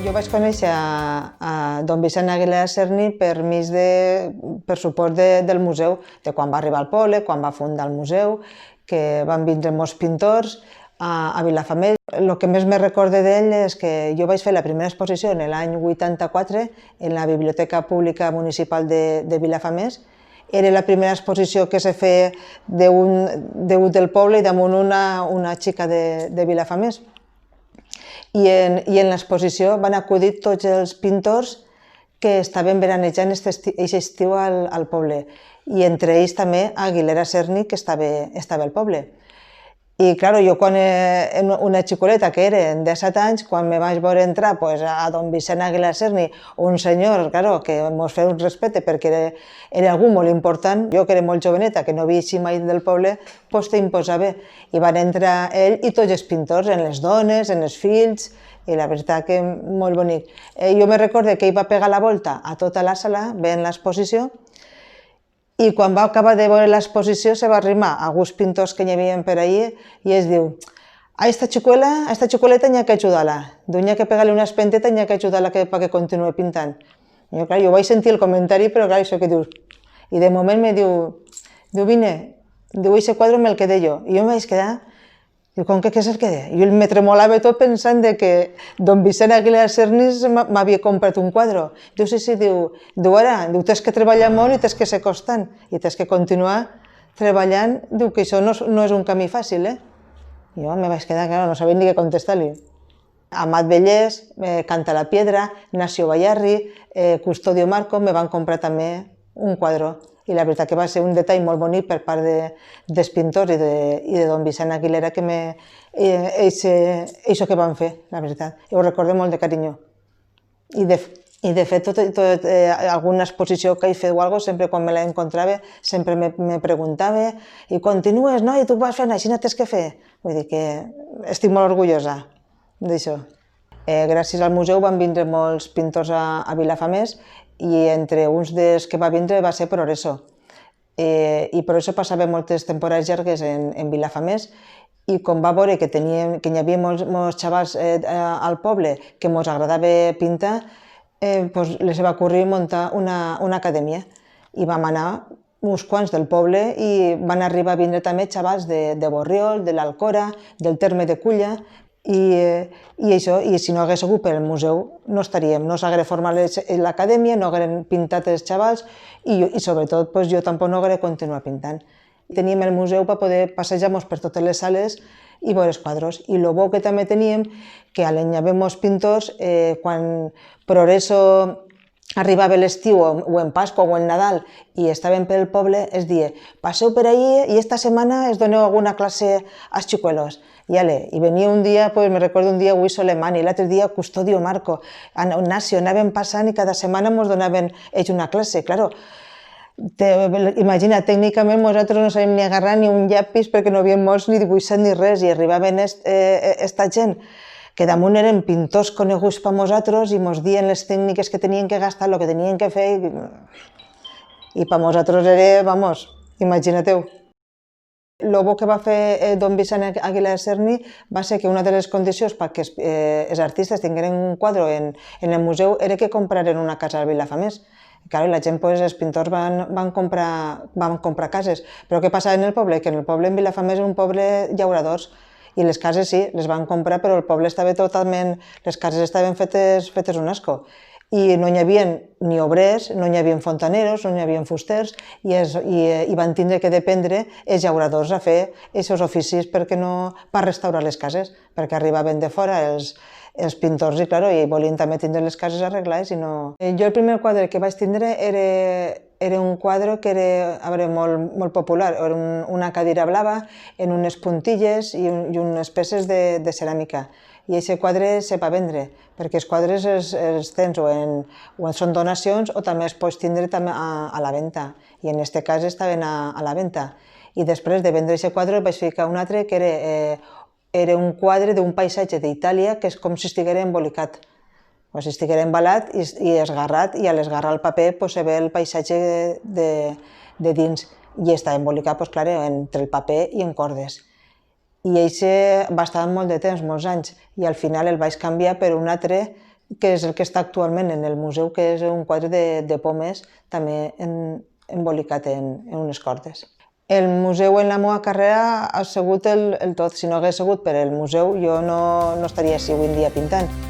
Jo vaig conèixer a don Vicent Aguilera Cerny per suport del museu, de quan va arribar al poble, quan va fundar el museu, que van vindre molts pintors a Vilafamés. El que més me recorde d'ell és que jo vaig fer la primera exposició en l'any 84 en la Biblioteca Pública Municipal de Vilafamés. Era la primera exposició que se feia d'un del poble i damunt una xica de Vilafamés. I en l'exposició van acudir tots els pintors que estaven veranejant aquest estiu al poble, i entre ells també Aguilera Cerny, que estava al poble. I clar, jo quan una xicoleta que era de 17 anys, quan me vaig veure entrar a don Vicent Aguilera Cerny, un senyor que mos feia un respecte perquè era algú molt important, jo que era molt joveneta, que no havia eixit mai del poble, t'imposava. I van entrar ell i tots els pintors, en les dones, en els fills, i la veritat que molt bonic. Jo me recordo que ell va pegar la volta a tota la sala, veient l'exposició, i quan va acabar de veure l'exposició se va arrimar a alguns pintors que hi havia per allà i es diu: a esta xicoleta n'hi ha que ajudar-la, n'hi ha que pegar-li una espenteta, n'hi ha que ajudar-la perquè continuï pintant. Jo vaig sentir el comentari, però clar, això que dius... I de moment me diu, vine, aquest quadre me'l quedé jo. I jo me vaig quedar, com que se'l quedé? Jo me tremolava tot pensant que don Vicent Aguilera Cerny m'havia comprat un quadre. Diu, sí, diu, ara, tens que treballar molt i tens que ser constant, i tens que continuar treballant, diu que això no és un camí fàcil, Jo me vaig quedar, no sabia ni què contestar-li. Amat Bellés, Canta la Piedra, Nacio Bayarri, Custodio Marco, me van comprar també un quadre. I la veritat que va ser un detall molt bonic per part dels pintors i de don Vicent Aguilera, que això que van fer, la veritat. Jo ho recordo molt de carinyo. I de fet, alguna exposició que he fet o alguna cosa, sempre quan me la encontrava, sempre me preguntava: i continues, no? I tu vas fent, així no tens que fer? Vull dir que estic molt orgullosa d'això. Gràcies al museu van vindre molts pintors a Vilafamés, i entre uns dels que va vindre va ser Progreso. I Progreso passava moltes temporades llargues en Vilafamés, i com va veure que hi havia molts xavals al poble que ens agradava pintar, les va ocorrir muntar una acadèmia. I vam anar uns quants del poble i van arribar a vindre també xavals de Borriol, de l'Alcora, del terme de Culla, i si no hagués sigut pel museu no estaríem, no s'hagués format l'acadèmia, no hagueren pintat els xavals i sobretot jo tampoc no hagués continuat pintant. Teníem el museu per poder passejar-nos per totes les sales i veure els quadres. I el bo que també teníem, que a l'any hi havia molts pintors, quan Progreso arribava l'estiu o en Pasqua o en Nadal i estaven pel poble, es deia: passeu per allí i esta setmana es doneu alguna classe als xicuelos. I venia un dia, me recordo un dia Luis Soleimani, l'altre dia Custodio Marco, Nacio, anàvem passant i cada setmana ens donaven ells una classe. Claro, imagina, tècnicament nosaltres no sabíem ni agarrar ni un llapis perquè no havíem molts ni dibuixat ni res, i arribaven esta gent que damunt eren pintors coneguts per nosaltres i ens dien les tècniques que tenien que gastar, el que tenien que fer, i per nosaltres era, imagina-teu. El bo que va fer don Vicent Aguilera Cerny va ser que una de les condicions perquè els artistes tingueren un quadre en el museu era que compraren una casa a Vilafamés. Clar, la gent, els pintors van comprar cases. Però què passava en el poble? Que en el poble, en Vilafamés, és un poble llauradors. I les cases sí, les van comprar, però el poble estava totalment... Les cases estaven fetes un asco. I no hi havia ni obrers, no hi havia fontaneros, no hi havia fusters, i van tindre que dependre els llauradors a fer aquests oficis per restaurar les cases, perquè arribaven de fora els pintors i volien també tindre les cases arreglades. Jo el primer quadre que vaig tindre era un quadre que era molt popular, era una cadira blava en unes puntilles i unes peces de ceràmica. I aquest quadre se va vendre, perquè els quadres els tens o són donacions o també els pots tindre a la venda. I en aquest cas estaven a la venda. I després de vendre aquest quadre vaig ficar un altre que era un quadre d'un paisatge d'Itàlia que és com si estiguera embolicat. O si estiguera embalat i esgarrat, i a l'esgarrar el paper se ve el paisatge de dins. I està embolicat, clar, entre el paper i en cordes. I això va estar molt de temps, molts anys, i al final el vaig canviar per un altre que és el que està actualment en el museu, que és un quadre de pomes, també embolicat en unes cordes. El museu en la meva carrera ha sigut el tot. Si no hagués sigut per el museu, jo no estaria així avui en dia pintant.